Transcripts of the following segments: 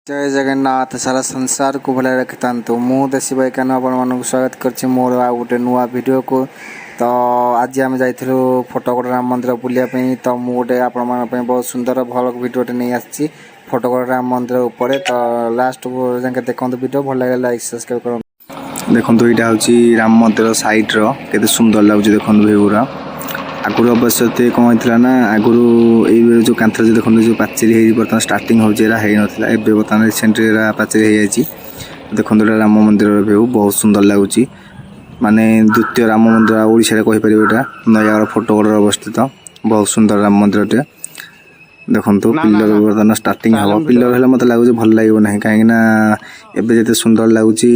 जय जगन्नाथ सारा संसार को भले रखता मु देसी भाई क्या आप स्वागत कर मोर आ गोटे नुआ वीडियो को। तो आज आम जाइलु फटोगढ़ राम मंदिर बुलायापी। तो मुझे आपण बहुत सुंदर भल वीडियोटे नहीं आसी फटोगढ़ राम मंदिर उपर। तो लास्ट जाके देखो वीडियो भल लगे लाइक सब्सक्राइब कर। देखो यहाँ हूँ राम मंदिर सैड्र के सुंदर लगुच देखो भ्यूरा। आगुरी अवश्य कौन होता ना आगुरी ये जो कांथर जो देखो जो पाचेरी बर्तमान स्टार्टिंग हो नाला ए बर्तमान रिसेंटली पाचेरी हो देखो राम मंदिर भ्यू बहुत सुंदर लगुच। माने द्वितीय राम मंदिर ओडिशा कहीपर यहाँ नयागढ़ फटोगढ़ अवस्थित बहुत सुंदर राम मंदिर टे। देखो पिलर बर्तमान स्टार्टिंग हम पिलर है मतलब लगुच भल लगे ना कहीं एवं सुंदर लगुच।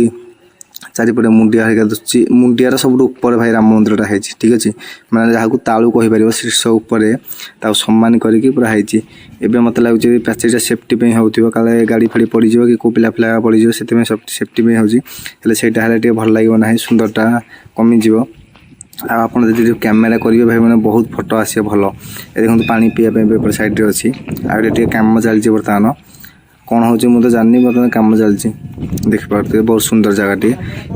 चारिपटे मुंडिया हरिका दुची मुंडियार सब ऊपर भाई राम मंदिर है ठीक अच्छे मैंने जहाँ तालू कहीपर शीर्ष उपर सम्मान करके पूरा है। एवं मत लगुच पाचेरीटा सेफ्टी हो काले गाड़ी फाड़ी पड़ कि कौ पिला फिला पड़ से सेफ्टी होता भल लगे ना सुंदरटा कमिज। आप कैमेरा करेंगे भाई मैंने बहुत फोटो आसे भल। देखो पानी पीवा साइड अच्छी आगे कम चलती बर्तमान कौन हो तो जानी बर्तमान कम चलती देखिपे बहुत सुंदर जगह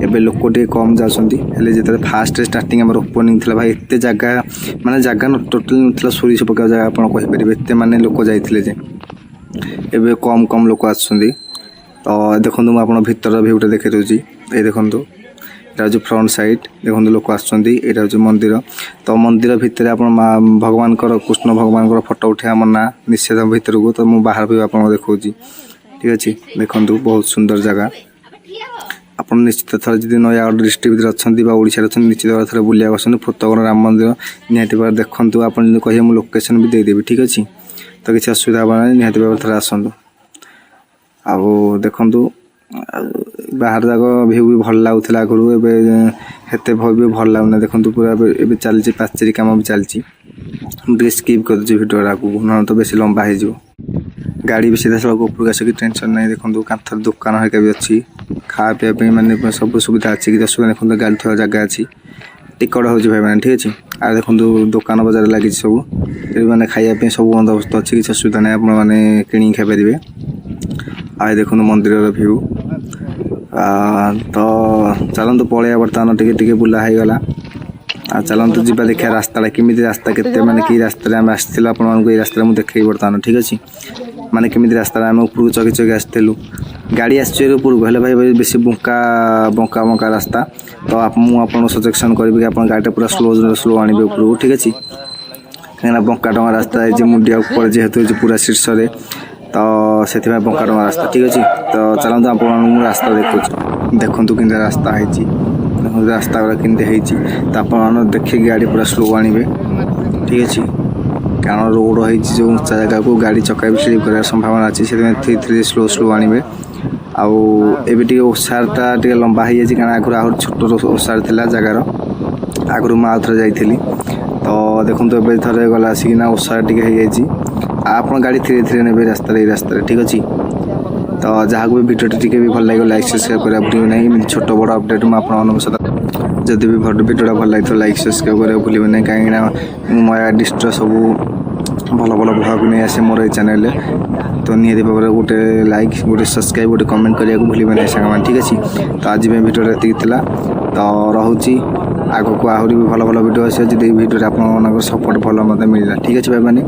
एवं लोक कम जाते जो फास्ट स्टार्टिंग आम ओपनिंग थी भाई एत जगह माने जगह टोटाल ना सोरीष पका जगह आप कहीपर माने लोक जाते एवं कम कम लोक आसुँच। तो देखो मुझे भीतर भ्यूटा देखी दूसरी ये देखो यहाँ हूँ फ्रंट साइड देखो लोक आसुँच हूँ मंदिर। तो मंदिर भितर आप भगवान कृष्ण भगवान फोटो उठे मना निषेध भितर को। तो मुझे बाहर भी आप देखा ठीक अच्छे देखो बहुत सुंदर जगह। आप निश्चित थर जी नयागढ़ डिस्ट्रिक्ट अच्छा ओडिशा अच्छा निश्चित भाव थोड़ा बुलाया आसते फटोगढ़ राम मंदिर निहाती भाव देखूँ आप कहे मुझे लोकेशन भी देदेवी ठीक अच्छे। तो किसी असुविधा हेना निहाती भाव थोड़ा आसतु आ देखु बाहर जाक भ्यू भी भल लगुला आगुरी एवं भी भल लगुना देखो पूरा ए चलती पाचेरी कम भी चलती मुझे स्किप कर भिडियो आगे ना तो बेस लंबा हो गाड़ी भी सीधा सड़क ऊपर आसिक टेंशन नहीं। देखो कांथर दुकान हरिका भी अच्छी खावा पीवाई मैंने सब सुविधा अच्छी कि असुविधा देखो गाड़ी थोड़ा जगह अच्छी टिकट हो भाई मैंने ठीक अच्छे। आ देखो दुकान बजार लगी सब मैंने खायापी सब बंदोबस्त अच्छी किसी असुविधा नहीं आपने किणी खाईपारे। आ देखो मंदिर भ्यू तो चलतु पलैया बर्तमान टे बुला होगा चलतु जा देखा रास्ता केमी रास्ता के माने कि रास्ता आम आसलु आप रास्ता मुझे देखे बर्तमान ठीक अच्छे माने केमी रास्ता आम ऊपर चकी चकी आसलु गाड़ी आसर ऊपर है भाई बेस बंका बंका बंका रास्ता। तो मुझे सजेक्शन करी कि आप गाड़ी पूरा स्लो स्लो आने ऊपर ठीक अच्छे कहीं बंका टंगा रास्ता है मुंडिया ऊपर जेहेतु पूरा शीर्ष तो से बंका टंगा रास्ता ठीक अच्छे। तो चलते आप रास्ता देखु कि रास्ता है रास्ता गुड़ा केमती तो आप देखिए गाड़ी पूरा स्लो आने ठीक अच्छे कारण रोड है जो उच्चा जगह को गाड़ी चक्का भी स्लिप कर संभावना अच्छी से धीरे धीरे स्लो स्लो आने आए ओसारटा टे लंबा हो जाए कारण आगुरी आहरी छोट ओसार था जगार आगुरी मैं आउे जाइली। तो देखो ए थे गला आसिकना ओसार टे हो आप गाड़ी धीरे धीरे ने रास्ता ठीक अच्छे। तो जहाँ भी भिडियो टे भी भल लगे लाइक सब्सक्राइब करा भूल ना छोट बड़ अपडेट मुझे जदि भी भिडियोटा भल लगे तो लाइक सब्सक्राइब करा भूल ना कहीं मया डिस्ट्र सब भल भल भाग नहीं आसे मोर चैनल। तो निहती भाव गोटे लाइक गोटे सब्सक्राइब गोटे कमेंट करने को भूल ना सामान ठीक अच्छे। तो आज भिडियो ये तो रोचे आग को आहरी भी भल भल भिडियो आस भिडियो आप सपोर्ट भल मतलब मिलला ठीक अच्छे भाई मैंने।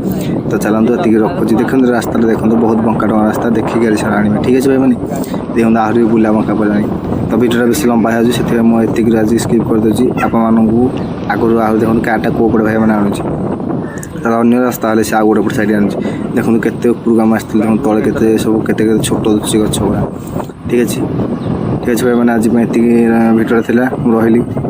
तो चलते ये रखुच्छी देखो रास्ता देखो बहुत बंका टंगा रास्ता देखिए गाड़ी सारा आने ठीक अच्छे भाई मैंने देखो आहरी भी बुला बंका पड़ा। तो भिडियोटा बेस लंबा हो मुझे आज स्किप करदे आप आगुरी आहरी देखो कार्टा कौ पड़े भाई मैंने आणुची तार अन्य रास्ता है से आग गोटे साइड आनी देखो केते ऊपर आम आसती देखो तले के सब के छोट दुची गछ गुड़ा ठीक अच्छे भाई मैंने आज भिडियो रही।